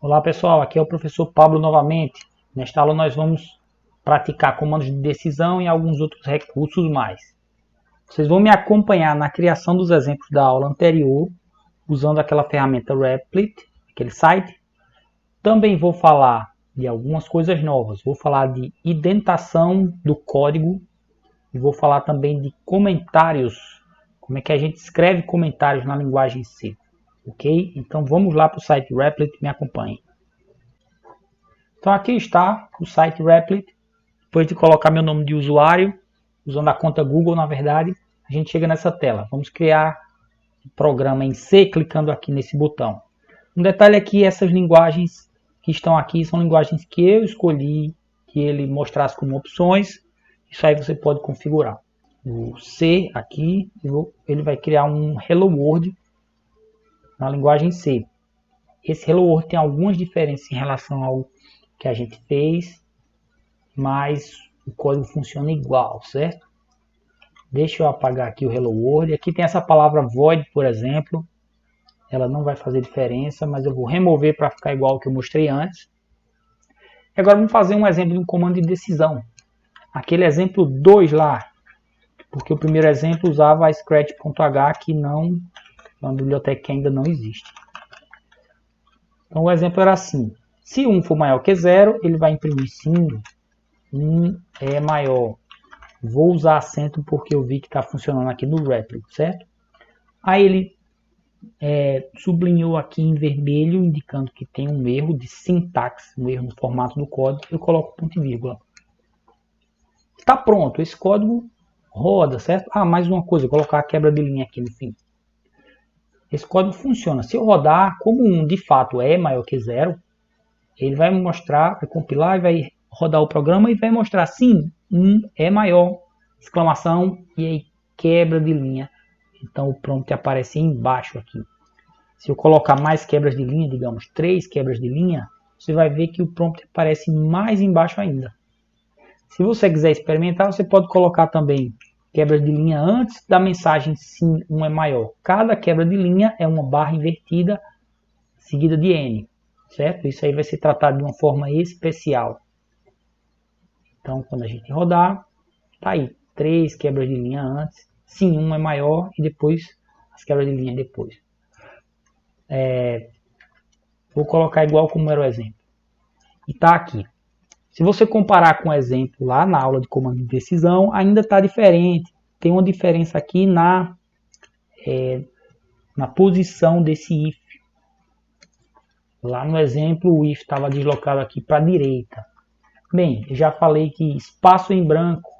Olá pessoal, aqui é o professor Pablo novamente. Nesta aula nós vamos praticar comandos de decisão e alguns outros recursos mais. Vocês vão me acompanhar na criação dos exemplos da aula anterior, usando aquela ferramenta Replit, aquele site. Também vou falar de algumas coisas novas. Vou falar de indentação do código e vou falar também de comentários. Como é que a gente escreve comentários na linguagem C. Ok? Então vamos lá para o site Replit, me acompanhem. Então aqui está o site Replit. Depois de colocar meu nome de usuário, usando a conta Google na verdade, a gente chega nessa tela. Vamos criar um programa em C clicando aqui nesse botão. Um detalhe aqui, essas linguagens que estão aqui são linguagens que eu escolhi que ele mostrasse como opções. Isso aí você pode configurar. O C aqui, ele vai criar um Hello World na linguagem C. Esse Hello World tem algumas diferenças em relação ao que a gente fez, mas o código funciona igual, certo? Deixa eu apagar aqui o Hello World. Aqui tem essa palavra void, por exemplo. Ela não vai fazer diferença, mas eu vou remover para ficar igual ao que eu mostrei antes. E agora vamos fazer um exemplo de um comando de decisão. Aquele exemplo 2 lá, porque o primeiro exemplo usava a scratch.h, que não é uma biblioteca que ainda não existe. Então o exemplo era assim: se 1 for maior que 0, ele vai imprimir sim, 1 é maior. Vou usar acento porque eu vi que está funcionando aqui no Replit, certo? Aí ele sublinhou aqui em vermelho, indicando que tem um erro de sintaxe, um erro no formato do código. Eu coloco ponto e vírgula. Está pronto, esse código roda, certo? Ah, mais uma coisa, vou colocar a quebra de linha aqui no fim. Esse código funciona. Se eu rodar, como 1 de fato é maior que 0, ele vai me mostrar, vai compilar e vai rodar o programa e vai mostrar sim, 1 é maior, exclamação, e aí quebra de linha. Então o prompt aparece embaixo aqui. Se eu colocar mais quebras de linha, digamos 3 quebras de linha, você vai ver que o prompt aparece mais embaixo ainda. Se você quiser experimentar, você pode colocar também quebras de linha antes da mensagem sim, 1 é maior. Cada quebra de linha é uma barra invertida seguida de N, certo? Isso aí vai ser tratado de uma forma especial. Então, quando a gente rodar, tá aí, 3 quebras de linha antes, sim, 1 é maior e depois as quebras de linha depois. Vou colocar igual como era o exemplo. E tá aqui. Se você comparar com o exemplo lá na aula de comando de decisão, ainda está diferente. Tem uma diferença aqui na posição desse if. Lá no exemplo, o if estava deslocado aqui para a direita. Bem, eu já falei que espaço em branco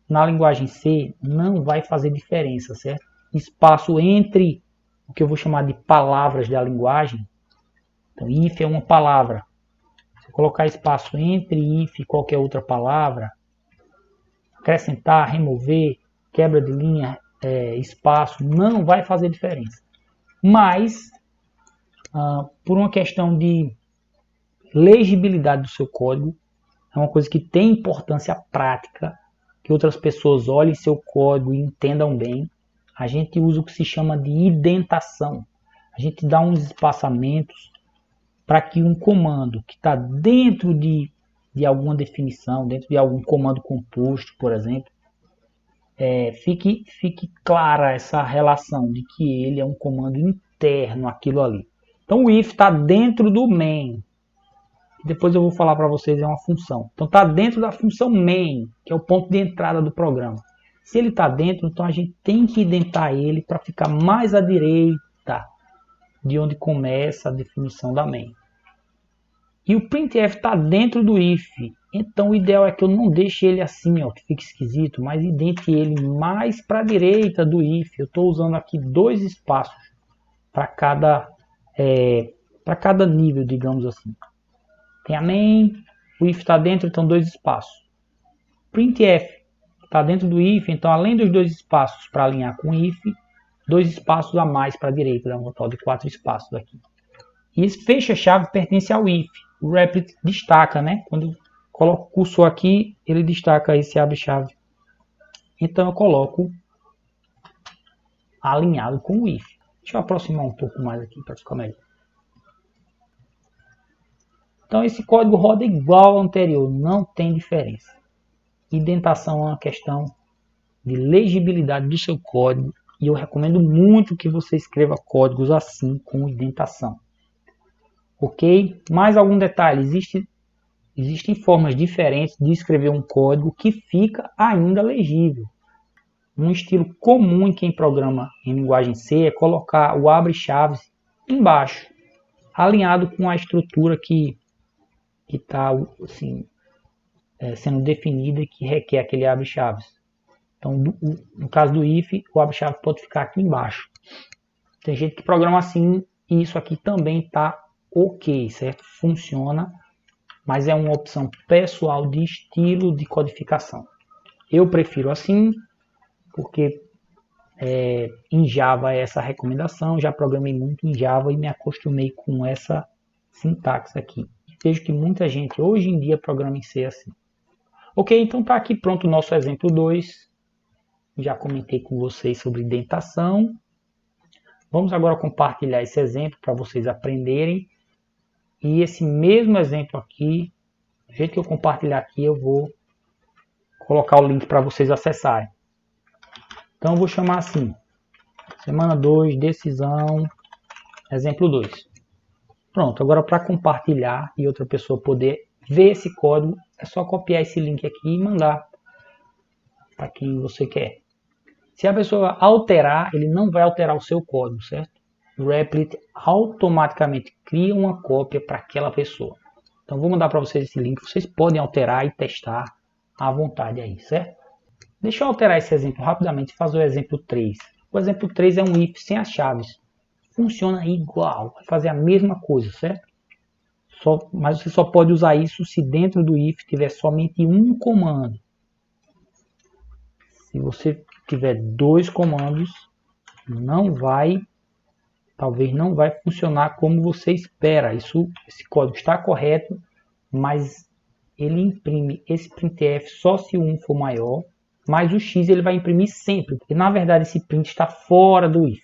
na linguagem C não vai fazer diferença, certo? Espaço entre o que eu vou chamar de palavras da linguagem. Então, if é uma palavra. Se eu colocar espaço entre if e qualquer outra palavra, acrescentar, remover, quebra de linha, espaço, não vai fazer diferença. Mas, por uma questão de legibilidade do seu código, é uma coisa que tem importância prática, que outras pessoas olhem seu código e entendam bem. A gente usa o que se chama de indentação. A gente dá uns espaçamentos para que um comando que está dentro de alguma definição, dentro de algum comando composto, por exemplo, fique clara essa relação de que ele é um comando interno, aquilo ali. Então o if está dentro do main. Depois eu vou falar para vocês, é uma função. Então está dentro da função main, que é o ponto de entrada do programa. Se ele está dentro, então a gente tem que indentar ele para ficar mais à direita de onde começa a definição da main. E o printf está dentro do if. Então o ideal é que eu não deixe ele assim, ó, que fique esquisito, mas indente ele mais para a direita do if. Eu estou usando aqui 2 espaços para cada nível, digamos assim. Tem a main, o if está dentro, então 2 espaços. Printf está dentro do if, então além dos 2 espaços para alinhar com o if, 2 espaços a mais para a direita, dá um total de 4 espaços aqui. E esse fecha-chave pertence ao if. O Replit destaca, né? Quando eu coloco o cursor aqui, ele destaca esse abre-chave. Então eu coloco alinhado com o if. Deixa eu aproximar um pouco mais aqui para ficar melhor. Então esse código roda igual ao anterior, não tem diferença. Indentação é uma questão de legibilidade do seu código e eu recomendo muito que você escreva códigos assim com indentação. Ok? Mais algum detalhe? Existem formas diferentes de escrever um código que fica ainda legível. Um estilo comum em quem programa em linguagem C é colocar o abre-chaves embaixo, alinhado com a estrutura que está assim, sendo definida e que requer aquele abre-chaves. Então, no caso do if, o abre-chaves pode ficar aqui embaixo. Tem gente que programa assim e isso aqui também está ok, certo? Funciona, mas é uma opção pessoal de estilo de codificação. Eu prefiro assim, porque em Java é essa recomendação, já programei muito em Java e me acostumei com essa sintaxe aqui. Vejo que muita gente hoje em dia programa em C assim. Ok, então está aqui pronto o nosso exemplo 2. Já comentei com vocês sobre indentação. Vamos agora compartilhar esse exemplo para vocês aprenderem. E esse mesmo exemplo aqui, do jeito que eu compartilhar aqui, eu vou colocar o link para vocês acessarem. Então eu vou chamar assim, semana 2, decisão, exemplo 2. Pronto, agora para compartilhar e outra pessoa poder ver esse código, é só copiar esse link aqui e mandar para quem você quer. Se a pessoa alterar, ele não vai alterar o seu código, certo? O Replit automaticamente cria uma cópia para aquela pessoa. Então vou mandar para vocês esse link, vocês podem alterar e testar à vontade aí, certo? Deixa eu alterar esse exemplo rapidamente e fazer o exemplo 3. O exemplo 3 é um if sem as chaves. Funciona igual, vai fazer a mesma coisa, certo? Mas você só pode usar isso se dentro do if tiver somente um comando. Se você tiver 2 comandos, talvez não vai funcionar como você espera. Esse código está correto, mas ele imprime esse printf só se o 1 for maior, mas o x ele vai imprimir sempre, porque na verdade esse print está fora do if.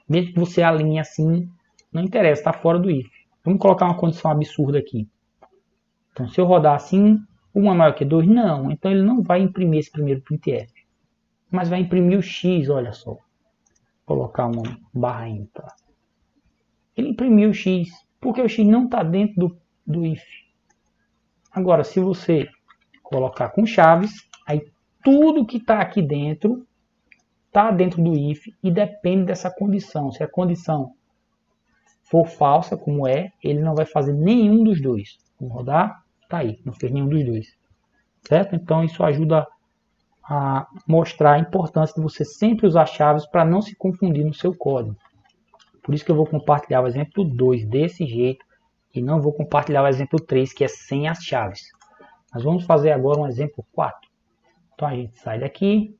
Mesmo que você alinhe assim, não interessa, está fora do if. Vamos colocar uma condição absurda aqui. Então se eu rodar assim, 1 é maior que 2? Não, então ele não vai imprimir esse primeiro printf, mas vai imprimir o x, olha só. Vou colocar uma barra ímpar. Ele imprimiu o x, porque o x não está dentro do if. Agora, se você colocar com chaves, aí tudo que está aqui dentro está dentro do if e depende dessa condição. Se a condição for falsa, como ele não vai fazer nenhum dos dois. Vou rodar, tá aí, não fez nenhum dos dois. Certo? Então isso ajuda a mostrar a importância de você sempre usar chaves para não se confundir no seu código. Por isso que eu vou compartilhar o exemplo 2 desse jeito e não vou compartilhar o exemplo 3 que é sem as chaves. Nós vamos fazer agora um exemplo 4. Então a gente sai daqui,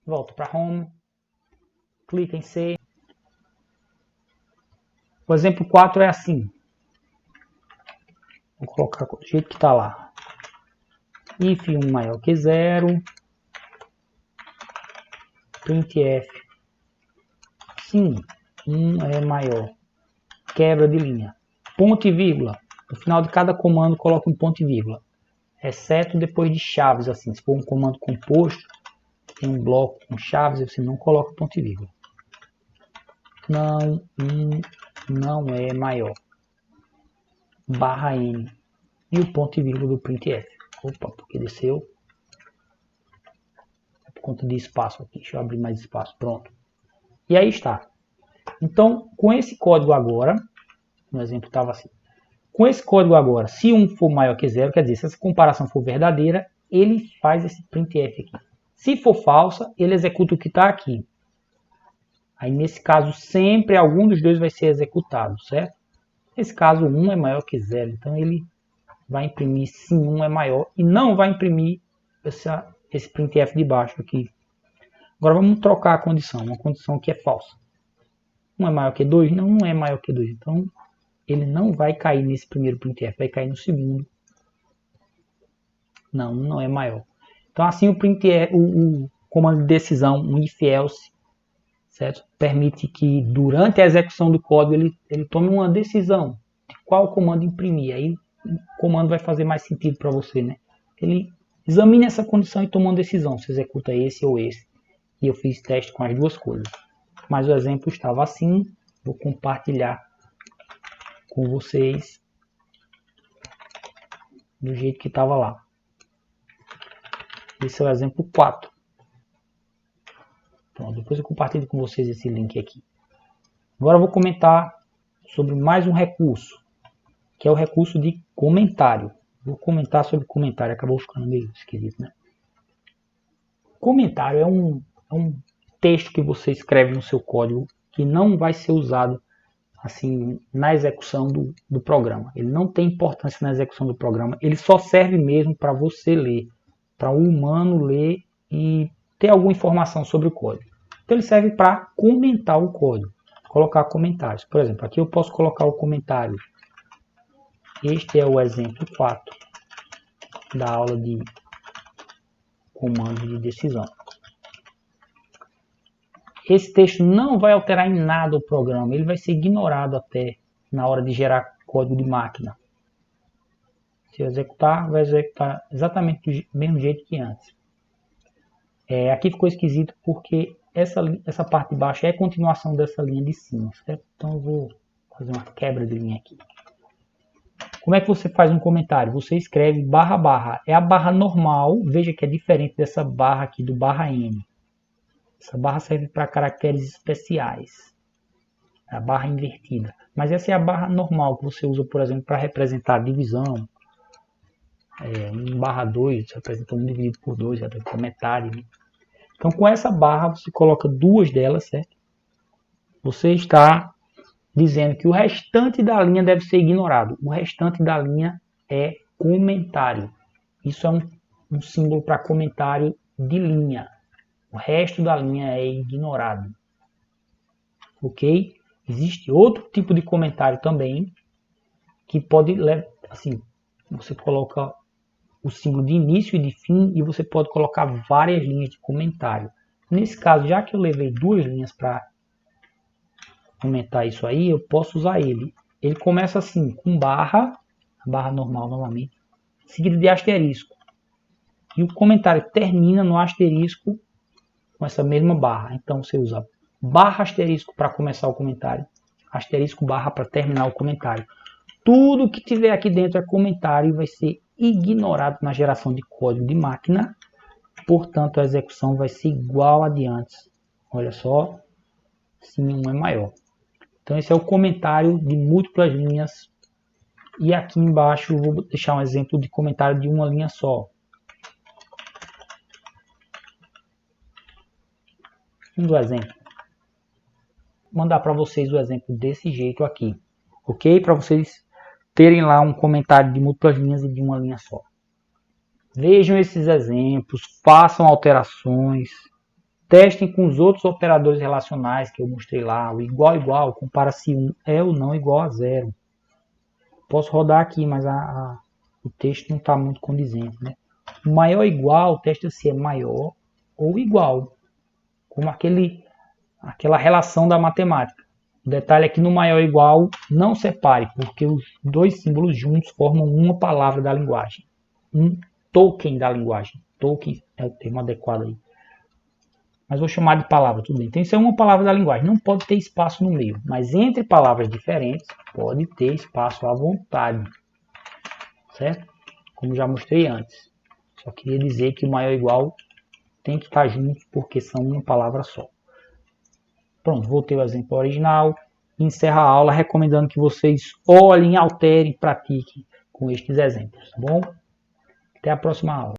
volta para Home, clica em C. O exemplo 4 é assim. Vou colocar do jeito que está lá. If 1 maior que 0, printf, sim, 1 é maior, quebra de linha, ponto e vírgula. No final de cada comando coloca um ponto e vírgula, exceto depois de chaves, assim, se for um comando composto, tem um bloco com chaves, você não coloca ponto e vírgula. Não é maior, barra N, e o ponto e vírgula do printf. Opa, porque desceu. É por conta de espaço aqui. Deixa eu abrir mais espaço. Pronto. E aí está. Então, com esse código agora, no exemplo estava assim. Com esse código agora, se 1 for maior que 0, quer dizer, se essa comparação for verdadeira, ele faz esse printf aqui. Se for falsa, ele executa o que está aqui. Aí, nesse caso, sempre algum dos dois vai ser executado, certo? Nesse caso, 1 é maior que 0. Então, ele vai imprimir se 1 é maior e não vai imprimir esse printf de baixo aqui. Agora vamos trocar a condição, uma condição que é falsa. 1 é maior que 2? Não, não é maior que 2. Então ele não vai cair nesse primeiro printf, vai cair no segundo. Não é maior. Então assim o printf, o comando de decisão, um if else, certo? Permite que durante a execução do código ele tome uma decisão de qual comando imprimir. Aí o comando vai fazer mais sentido para você, né? Ele examina essa condição e toma uma decisão, se executa esse ou esse. E eu fiz teste com as duas coisas. Mas o exemplo estava assim, vou compartilhar com vocês do jeito que estava lá. Esse é o exemplo 4. Pronto, depois eu compartilho com vocês esse link aqui. Agora eu vou comentar sobre mais um recurso, que é o recurso de comentário. Vou comentar sobre comentário, acabou ficando meio esquisito, né? Comentário é um texto que você escreve no seu código que não vai ser usado assim na execução do programa. Ele não tem importância na execução do programa, ele só serve mesmo para você ler, para o humano ler e ter alguma informação sobre o código. Então ele serve para comentar o código, colocar comentários. Por exemplo, aqui eu posso colocar o comentário. Este é o exemplo 4 da aula de comando de decisão. Esse texto não vai alterar em nada o programa, ele vai ser ignorado até na hora de gerar código de máquina. Se eu executar, vai executar exatamente do mesmo jeito que antes. Aqui ficou esquisito porque essa parte de baixo é a continuação dessa linha de cima, certo? Então eu vou fazer uma quebra de linha aqui. Como é que você faz um comentário? Você escreve barra barra. É a barra normal, veja que é diferente dessa barra aqui do barra N. Essa barra serve para caracteres especiais. A barra invertida. Mas essa é a barra normal que você usa, por exemplo, para representar a divisão. 1/2, você representa 1 dividido por 2, você representa metade. Né? Então, com essa barra, você coloca duas delas, certo? Você está dizendo que o restante da linha deve ser ignorado. O restante da linha é comentário. Isso é um símbolo para comentário de linha. O resto da linha é ignorado. Ok? Existe outro tipo de comentário também que pode, assim, você coloca o símbolo de início e de fim e você pode colocar várias linhas de comentário. Nesse caso, já que eu levei duas linhas para comentar isso aí, eu posso usar ele. Ele começa assim, com barra, a barra normal novamente, seguido de asterisco. E o comentário termina no asterisco com essa mesma barra. Então você usa barra asterisco para começar o comentário, asterisco barra para terminar o comentário. Tudo que tiver aqui dentro é comentário e vai ser ignorado na geração de código de máquina. Portanto, a execução vai ser igual a de antes. Olha só, se um é maior. Então esse é o comentário de múltiplas linhas. E aqui embaixo eu vou deixar um exemplo de comentário de uma linha só. Um exemplo. Vou mandar para vocês o exemplo desse jeito aqui. Ok? Para vocês terem lá um comentário de múltiplas linhas e de uma linha só. Vejam esses exemplos, façam alterações, testem com os outros operadores relacionais que eu mostrei lá. O igual, compara se 1 é ou não igual a 0. Posso rodar aqui, mas o texto não está muito condizente. Né? O maior ou igual, testa se é maior ou igual. Como aquela relação da matemática. O detalhe é que no maior ou igual não separe, porque os dois símbolos juntos formam uma palavra da linguagem. Um token da linguagem. Token é o termo adequado aí. Mas vou chamar de palavra, tudo bem. Então isso é uma palavra da linguagem. Não pode ter espaço no meio. Mas entre palavras diferentes, pode ter espaço à vontade. Certo? Como já mostrei antes. Só queria dizer que o maior ou igual tem que estar juntos porque são uma palavra só. Pronto, voltei ao exemplo original. Encerro a aula recomendando que vocês olhem, alterem, pratiquem com estes exemplos. Tá bom? Até a próxima aula.